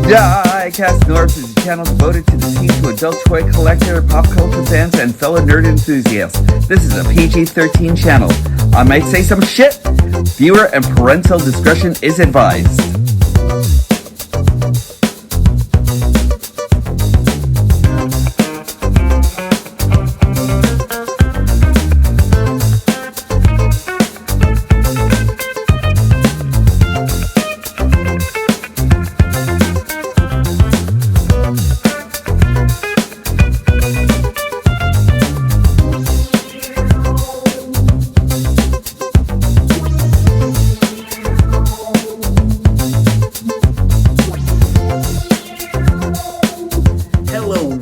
Diecast North is a channel devoted to the teen to adult toy collector, pop culture fans, and fellow nerd enthusiasts. This is a PG-13 channel. I might say some shit. Viewer and parental discretion is advised.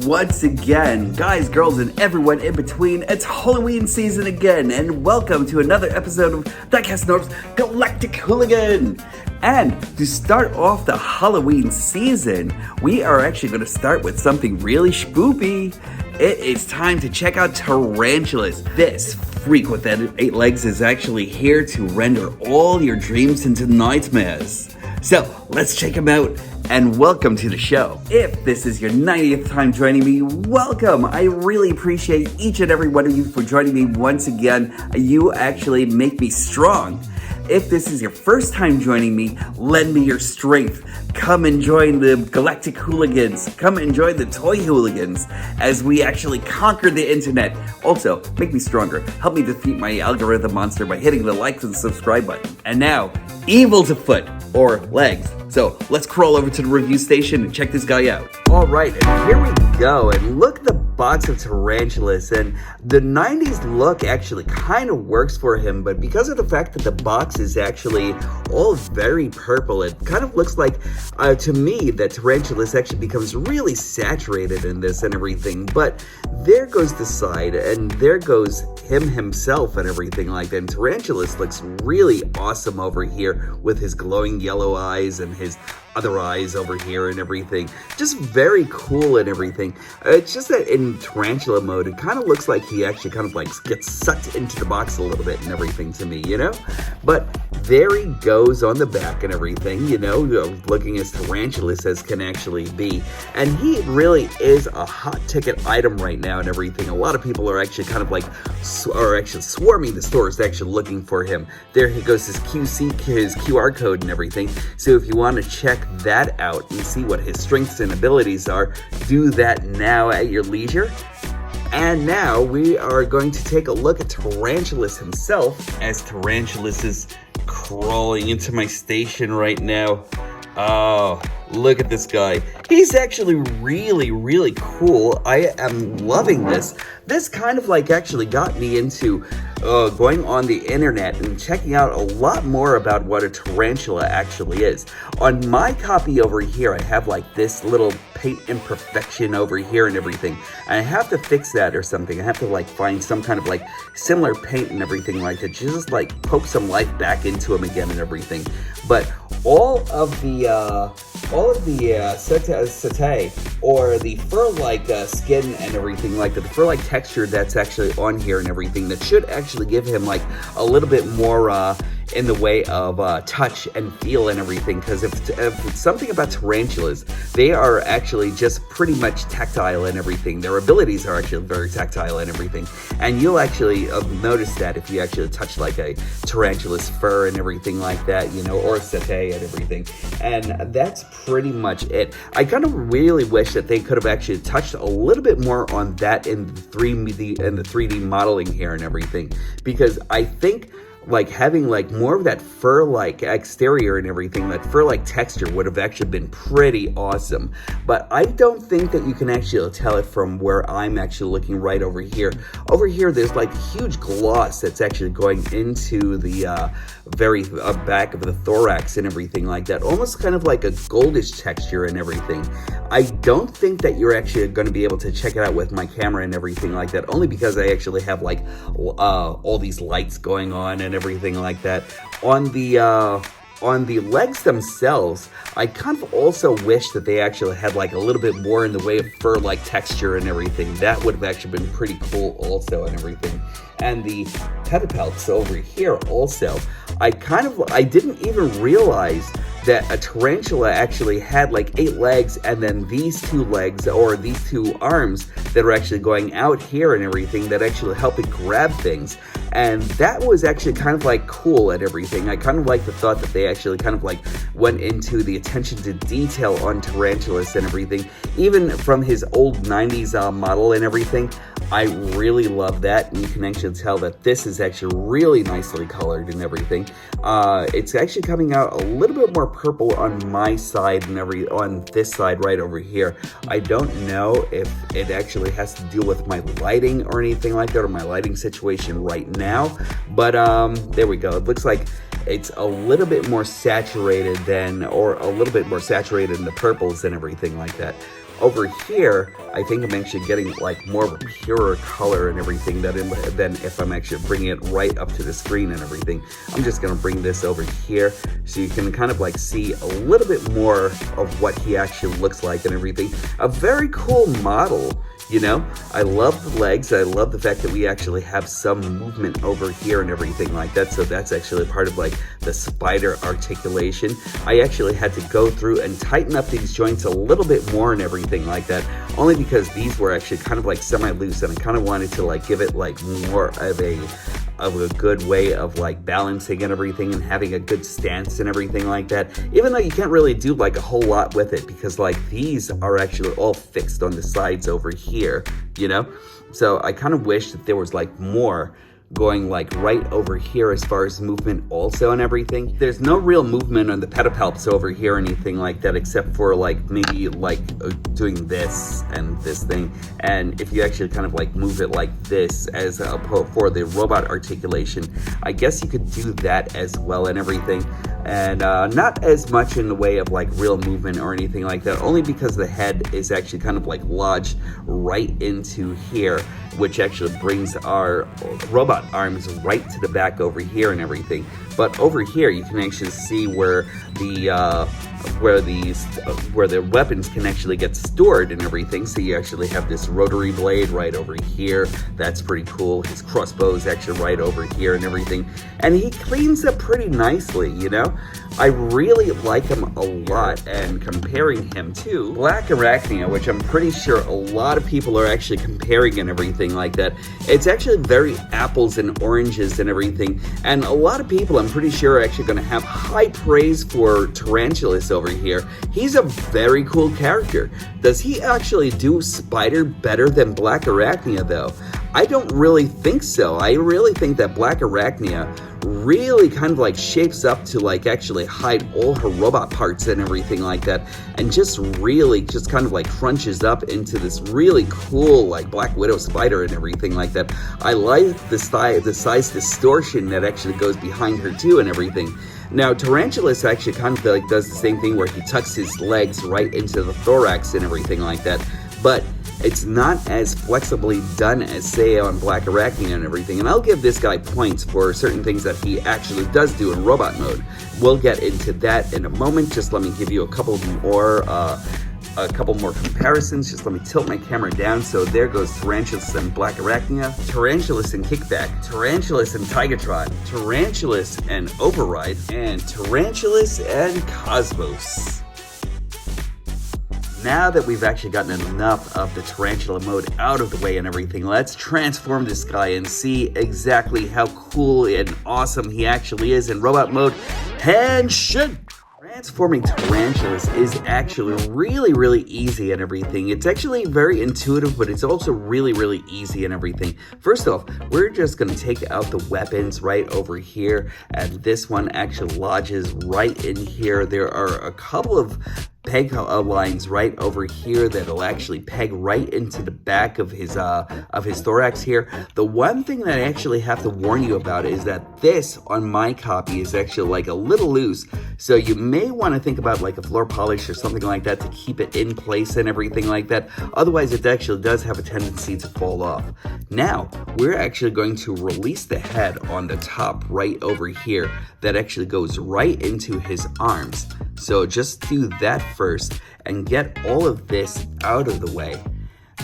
Once again, guys, girls, and everyone in between, it's Halloween season again, and welcome to another episode of Diecast North's Galactic Hooligan. And to start off the Halloween season, we are actually going to start with something really spoopy. It is time to check out Tarantulas. This freak with 8 legs is actually here to render all your dreams into nightmares. So let's check him out. And welcome to the show. If this is your 90th time joining me, welcome. I really appreciate each and every one of you for joining me once again. You actually make me strong. If this is your first time joining me, lend me your strength. Come and join the Galactic Hooligans. Come and join the Toy Hooligans as we actually conquer the internet. Also, make me stronger. Help me defeat my algorithm monster by hitting the like and subscribe button. And now, evil to foot, or legs. So let's crawl over to the review station and check this guy out. All right, and here we go. And look at the box of Tarantulas. And the 90s look actually kind of works for him, but because of the fact that the box is actually all very purple, it kind of looks like, to me, that Tarantulas actually becomes really saturated in this and everything. But there goes the side, and there goes him himself and everything like that. And Tarantulas looks really awesome over here with his glowing yellow eyes and his other eyes over here and everything. Just very cool and everything. It's just that in tarantula mode, it kind of looks like he actually kind of like gets sucked into the box a little bit and everything to me, you know? But there he goes on the back and everything, you know, looking as tarantulas as can actually be. And he really is a hot ticket item right now and everything. A lot of people are actually kind of like, are actually swarming the stores actually looking for him. There he goes, his QR code and everything. So if you want to check that out and see what his strengths and abilities are, do that now at your leisure. And now we are going to take a look at Tarantulas himself, as Tarantulas is crawling into my station right now. Oh, look at this guy. He's actually really, really cool. I am loving this. This kind of like actually got me into going on the internet and checking out a lot more about what a tarantula actually is. On my copy over here, I have like this little paint imperfection over here and everything. And I have to fix that or something. I have to like find some kind of like similar paint and everything like that. Just like poke some life back into him again and everything. But all of the satay or the fur-like skin and everything like that, the fur-like texture that's actually on here and everything, that should actually give him like a little bit more in the way of touch and feel and everything. Because if it's something about tarantulas, they are actually just pretty much tactile and everything. Their abilities are actually very tactile and everything. And you'll actually notice that if you actually touch like a tarantula's fur and everything like that, you know, or satay and everything. And that's pretty much it. I kind of really wish that they could have actually touched a little bit more on that in the 3D modeling here and everything, because I think like having like more of that fur-like exterior and everything, that fur-like texture would have actually been pretty awesome. But I don't think that you can actually tell it from where I'm actually looking right over here. Over here, there's like huge gloss that's actually going into the very back of the thorax and everything like that. Almost kind of like a goldish texture and everything. I don't think that you're actually going to be able to check it out with my camera and everything like that, only because I actually have like all these lights going on and everything like that. On the legs themselves, I kind of also wish that they actually had like a little bit more in the way of fur-like texture and everything. That would have actually been pretty cool also and everything. And the pedipalps over here also, I didn't even realize that a tarantula actually had like 8 legs, and then these 2 legs, or these 2 arms that are actually going out here and everything, that actually help it grab things. And that was actually kind of like cool and everything. I kind of like the thought that they actually kind of like went into the attention to detail on Tarantulas and everything, even from his old 90s model and everything. I really love that, and you can actually tell that this is actually really nicely colored and everything. It's actually coming out a little bit more purple on my side and on this side right over here. I don't know if it actually has to do with my lighting or anything like that, or my lighting situation right now, but there we go. It looks like it's a little bit more saturated than, or a little bit more saturated in the purples and everything like that. Over here, I think I'm actually getting like more of a purer color and everything than if I'm actually bringing it right up to the screen and everything. I'm just gonna bring this over here so you can kind of like see a little bit more of what he actually looks like and everything. A very cool model. You know, I love the legs. I love the fact that we actually have some movement over here and everything like that. So that's actually part of like the spider articulation. I actually had to go through and tighten up these joints a little bit more and everything like that, only because these were actually kind of like semi-loose, and I kind of wanted to like give it like more of a good way of like balancing and everything, and having a good stance and everything like that, even though you can't really do like a whole lot with it, because like these are actually all fixed on the sides over here, you know. So I kind of wish that there was like more going like right over here as far as movement also and everything. There's no real movement on the pedipalps over here or anything like that, except for like maybe like doing this and this thing. And if you actually kind of like move it like this as for the robot articulation, I guess you could do that as well and everything. And not as much in the way of like real movement or anything like that, only because the head is actually kind of like lodged right into here, which actually brings our robot arms right to the back over here and everything. But over here you can actually see where the weapons can actually get stored and everything. So you actually have this rotary blade right over here. That's pretty cool. His crossbow is actually right over here and everything. And he cleans up pretty nicely, you know. I really like him a lot, and comparing him to Blackarachnia, which I'm pretty sure a lot of people are actually comparing and everything like that. It's actually very apples and oranges and everything, and a lot of people, I'm pretty sure, are actually going to have high praise for Tarantulas over here. He's a very cool character. Does he actually do spider better than Blackarachnia though? I don't really think so. I really think that Blackarachnia really kind of like shapes up to like actually hide all her robot parts and everything like that, and just really just kind of like crunches up into this really cool like Black Widow spider and everything like that. I like the size distortion that actually goes behind her too and everything. Now Tarantulas actually kind of like does the same thing where he tucks his legs right into the thorax and everything like that, but it's not as flexibly done as, say, on Blackarachnia and everything. And I'll give this guy points for certain things that he actually does do in robot mode. We'll get into that in a moment. Just let me give you a couple more comparisons. Just let me tilt my camera down. So there goes Tarantulas and Blackarachnia, Tarantulas and Kickback, Tarantulas and Tigatron, Tarantulas and Override, and Tarantulas and Cosmos. Now that we've actually gotten enough of the tarantula mode out of the way and everything, let's transform this guy and see exactly how cool and awesome he actually is in robot mode. Henshin! Transforming tarantulas is actually really easy and everything. It's actually very intuitive, but it's also really easy and everything. First off, we're just going to take out the weapons right over here, and this one actually lodges right in here. There are a couple of peg lines right over here that'll actually peg right into the back of his thorax here. The one thing that I actually have to warn you about is that this on my copy is actually like a little loose, so you may want to think about like a floor polish or something like that to keep it in place and everything like that. Otherwise it actually does have a tendency to fall off. Now we're actually going to release the head on the top right over here that actually goes right into his arms. So just do that first and get all of this out of the way.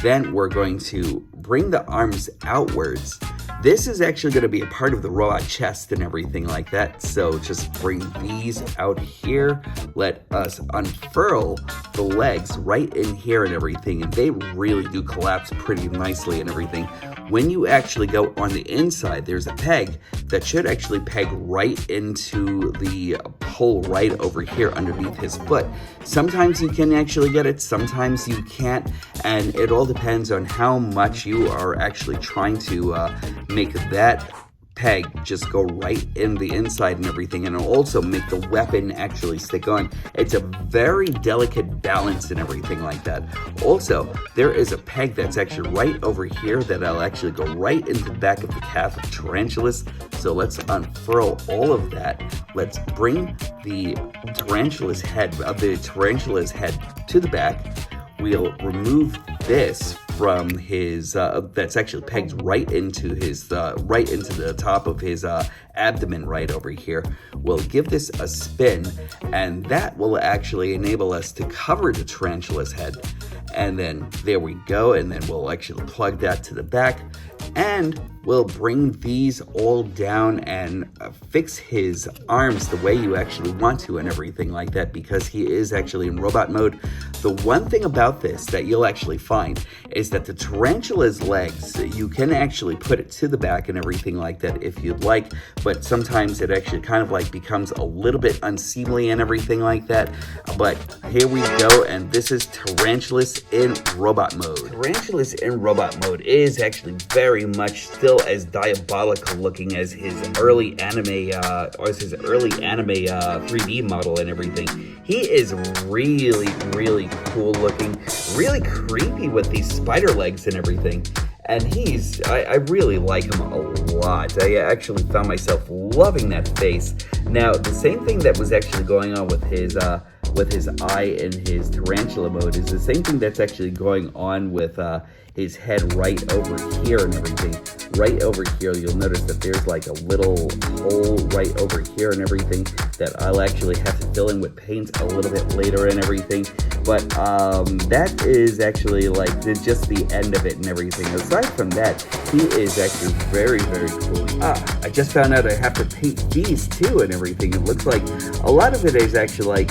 Then we're going to bring the arms outwards This is actually going to be a part of the robot chest and everything like that. So just bring these out here. Let us unfurl the legs right in here and everything. And they really do collapse pretty nicely and everything. When you actually go on the inside, there's a peg that should actually peg right into the hole right over here underneath his foot. Sometimes you can actually get it, sometimes you can't, and it all depends on how much you are actually trying to make that peg just go right in the inside and everything, and it'll also make the weapon actually stick on. It's a very delicate balance and everything like that. Also, there is a peg that's actually right over here that'll actually go right into the back of the calf of Tarantulas. So let's unfurl all of that. Let's bring the Tarantula's head to the back. We'll remove this from his, that's actually pegged right into his, right into the top of his abdomen right over here. We'll give this a spin, and that will actually enable us to cover the Tarantula's head. And then there we go, and then we'll actually plug that to the back, and we'll bring these all down and fix his arms the way you actually want to and everything like that, because he is actually in robot mode. The one thing about this that you'll actually find is that the Tarantula's legs, you can actually put it to the back and everything like that if you'd like, but sometimes it actually kind of like becomes a little bit unseemly and everything like that. But here we go, and this is Tarantulas in robot mode. Tarantulas in robot mode is actually very much still as diabolical looking as his early anime 3D model and everything. He is really cool looking, really creepy with these spider legs and everything. And I really like him a lot. I actually found myself loving that face. Now, the same thing that was actually going on with his eye in his tarantula mode is the same thing that's actually going on with his head right over here and everything. Right over here, you'll notice that there's like a little hole right over here and everything that I'll actually have to fill in with paint a little bit later and everything. But that is actually like just the end of it and everything. Aside from that, he is actually very cool. I just found out I have to paint these too and everything. It looks like a lot of it is actually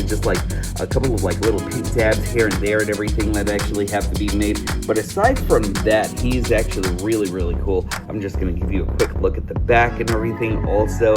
just like a couple of like little paint dabs here and there and everything that actually have to be made. But aside from that, he's actually really cool. I'm just going to give you a quick look at the back and everything also.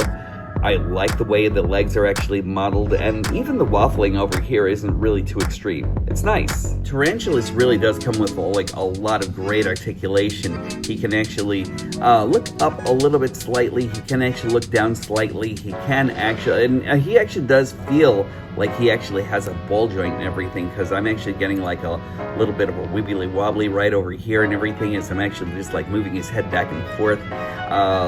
I like the way the legs are actually modeled, and even the waffling over here isn't really too extreme. It's nice. Tarantulas really does come with like a lot of great articulation. He can actually look up a little bit slightly. He can actually look down slightly. He can actually, and he actually does feel like he actually has a ball joint and everything, because I'm actually getting like a little bit of a wibbly wobbly right over here and everything as I'm actually just like moving his head back and forth.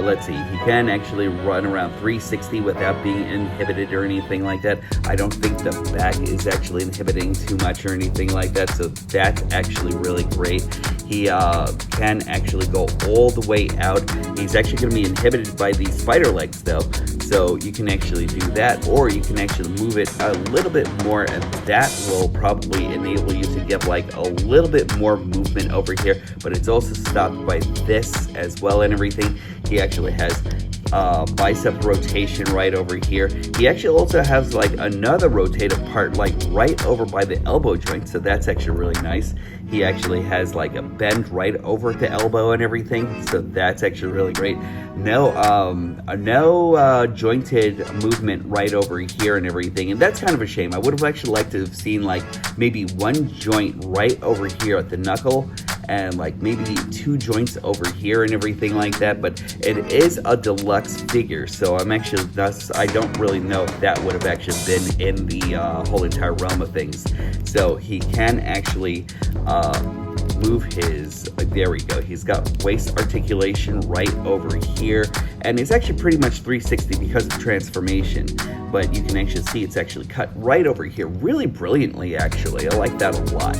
Let's see, he can actually run around 360 without being inhibited or anything like that. I don't think the back is actually inhibiting too much or anything like that, so that's actually really great. He can actually go all the way out. He's actually going to be inhibited by these spider legs though, so you can actually do that, or you can actually move it a little bit more, and that will probably enable you to get like a little bit more movement over here. But it's also stopped by this as well and everything. He actually has bicep rotation right over here. He actually also has like another rotative part like right over by the elbow joint, so that's actually really nice. He actually has like a bend right over the elbow and everything, so that's actually really great. No jointed movement right over here and everything, and that's kind of a shame. I would have actually liked to have seen like maybe one joint right over here at the knuckle, and like maybe 2 joints over here and everything like that, but it is a deluxe figure, so I don't really know if that would have actually been in the whole entire realm of things. So he can actually move his, there we go, he's got waist articulation right over here, and it's actually pretty much 360 because of transformation, but you can actually see it's actually cut right over here really brilliantly actually. I like that a lot.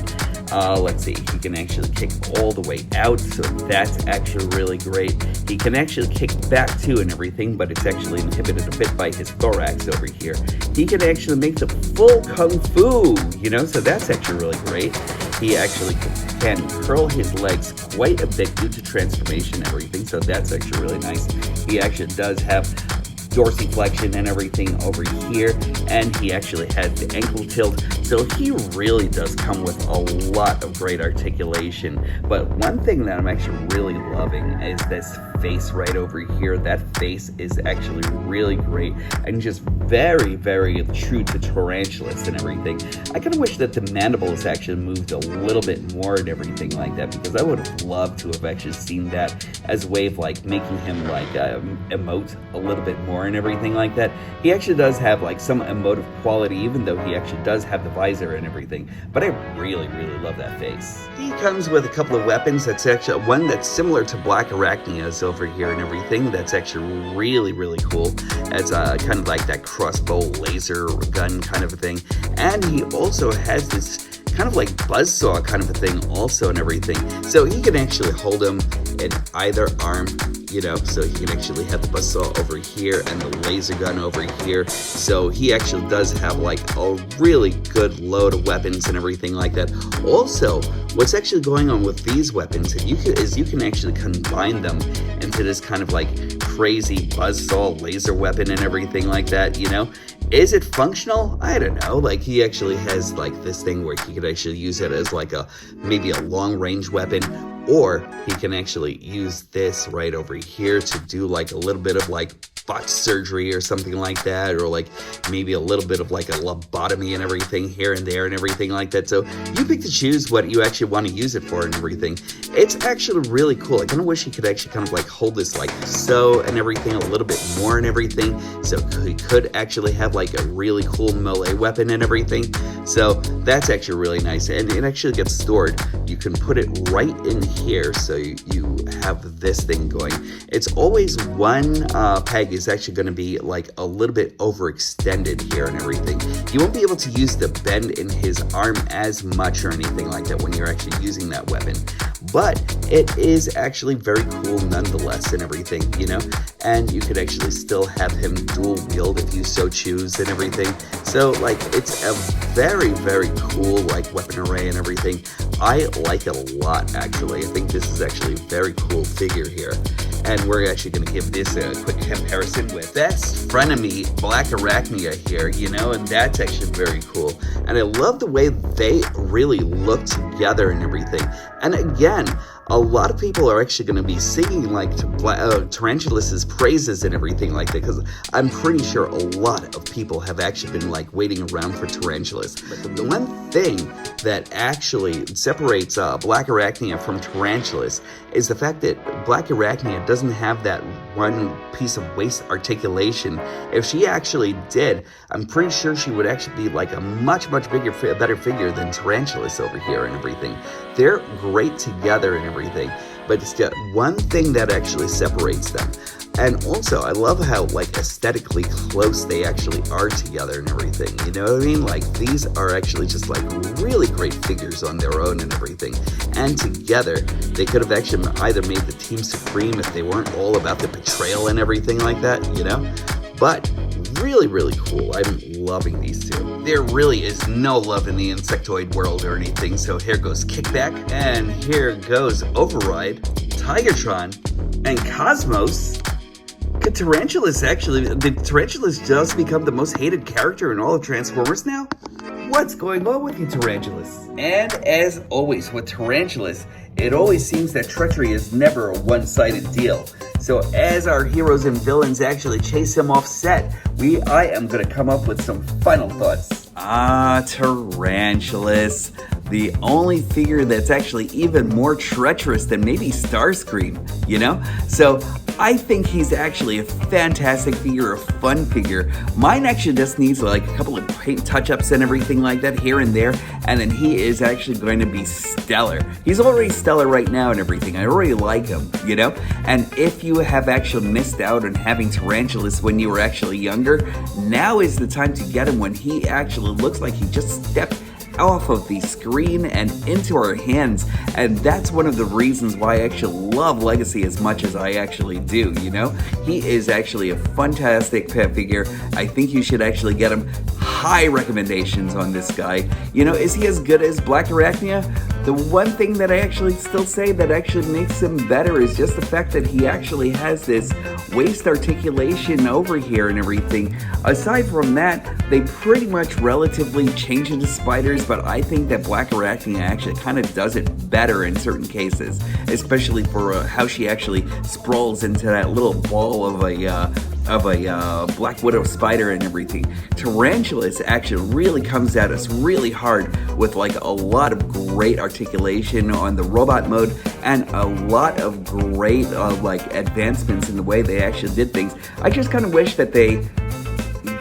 Let's see, he can actually kick all the way out, so that's actually really great. He can actually kick back too and everything, but it's actually inhibited a bit by his thorax over here. He can actually make the full kung fu, you know, so that's actually really great. he actually can curl his legs quite a bit due to transformation and everything, so that's actually really nice. He actually does have dorsiflexion and everything over here, and he actually has the ankle tilt, so he really does come with a lot of great articulation. But one thing that I'm actually really loving is this face right over here. That face is actually really great and just very, very true to Tarantulas and everything. I kind of wish that the mandibles actually moved a little bit more and everything like that, because I would have loved to have actually seen that as a way of like making him like emote a little bit more and everything like that. He actually does have like some emotive quality, even though he actually does have the visor and everything, but I really, really love that face. He comes with a couple of weapons. That's actually one that's similar to Blackarachnia's over here and everything. That's actually really, really cool. It's kind of like that crossbow laser gun kind of a thing, and he also has this kind of like buzzsaw kind of a thing also and everything. So he can actually hold him in either arm, you know, so he can actually have the buzzsaw over here and the laser gun over here. So he actually does have like a really good load of weapons and everything like that. Also, what's actually going on with these weapons is you can actually combine them into this kind of like crazy buzzsaw laser weapon and everything like that, you know. Is it functional? I don't know. Like, he actually has like this thing where he could actually use it as like maybe a long range weapon, or he can actually use this right over here to do like a little bit of like botch surgery or something like that, or like maybe a little bit of like a lobotomy and everything here and there and everything like that. So you pick to choose what you actually want to use it for and everything. It's actually really cool. I kind of wish he could actually kind of like hold this like so and everything a little bit more and everything, so he could actually have like a really cool melee weapon and everything. So that's actually really nice, and it actually gets stored. You can put it right in here, so you have this thing going. It's always one peg is actually going to be like a little bit overextended here and everything. You won't be able to use the bend in his arm as much or anything like that when you're actually using that weapon, but it is actually very cool nonetheless and everything, you know. And you could actually still have him dual wield if you so choose and everything. So like, it's a very, very cool like weapon array and everything. I like it a lot, actually. I think this is actually a very cool figure here. And we're actually going to give this a quick comparison with best frenemy Blackarachnia here, you know, and that's actually very cool. And I love the way they really look together and everything. And again, a lot of people are actually going to be singing like Tarantulas' praises and everything like that, because I'm pretty sure a lot of people have actually been like waiting around for Tarantulas. But the one thing that actually separates Blackarachnia from Tarantulas is the fact that Blackarachnia doesn't have that one piece of waist articulation. If she actually did, I'm pretty sure she would actually be like a much, much bigger, better figure than Tarantulas over here and everything. They're great together and everything, but it's got one thing that actually separates them. And also, I love how like aesthetically close they actually are together and everything. You know what I mean? Like, these are actually just like really great figures on their own and everything. And together, they could have actually either made the team supreme if they weren't all about the betrayal and everything like that, you know? But really, really cool. I'm loving these two. There really is no love in the insectoid world or anything, so here goes Kickback, and here goes Override, Tigertron, and Cosmos. Did Tarantulas just become the most hated character in all of Transformers now? What's going on with you, Tarantulas? And as always with Tarantulas, it always seems that treachery is never a one-sided deal. So as our heroes and villains actually chase him off set, I am going to come up with some final thoughts. Tarantulas. The only figure that's actually even more treacherous than maybe Starscream, you know? So I think he's actually a fantastic figure, a fun figure. Mine actually just needs like a couple of paint touch-ups and everything like that here and there, and then he is actually going to be stellar. He's already stellar right now and everything. I already like him, you know? And if you have actually missed out on having Tarantulas when you were actually younger, now is the time to get him when he actually looks like he just stepped off of the screen and into our hands. And that's one of the reasons why I actually love Legacy as much as I actually do, you know? He is actually a fantastic pet figure. I think you should actually get him. high recommendations on this guy. You know, is he as good as Blackarachnia? The one thing that I actually still say that actually makes him better is just the fact that he actually has this waist articulation over here and everything. Aside from that, they pretty much relatively change into spiders, but I think that Blackarachnia actually kind of does it better in certain cases, especially for how she actually sprawls into that little ball of a Black Widow spider and everything. Tarantulas actually really comes at us really hard with like a lot of great articulation on the robot mode and a lot of great like advancements in the way they actually did things. I just kind of wish that they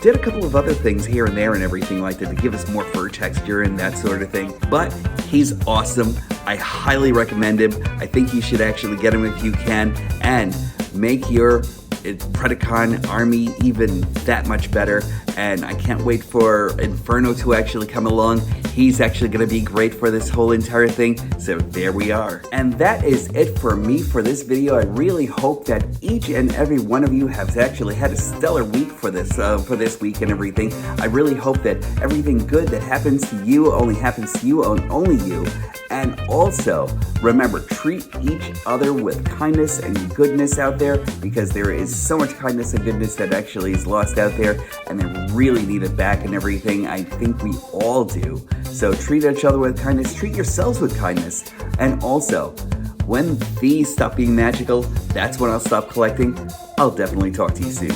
did a couple of other things here and there and everything like that to give us more fur texture and that sort of thing. But he's awesome. I highly recommend him. I think you should actually get him if you can and make your Predacon army even that much better, and I can't wait for Inferno to actually come along. He's actually going to be great for this whole entire thing, so there we are. And that is it for me for this video. I really hope that each and every one of you has actually had a stellar week for this week and everything. I really hope that everything good that happens to you only happens to you and only you. And also, remember, treat each other with kindness and goodness out there, because there is so much kindness and goodness that actually is lost out there, and they really need it back and everything. I think we all do. So treat each other with kindness, treat yourselves with kindness, and also, when these stop being magical, that's when I'll stop collecting. I'll definitely talk to you soon.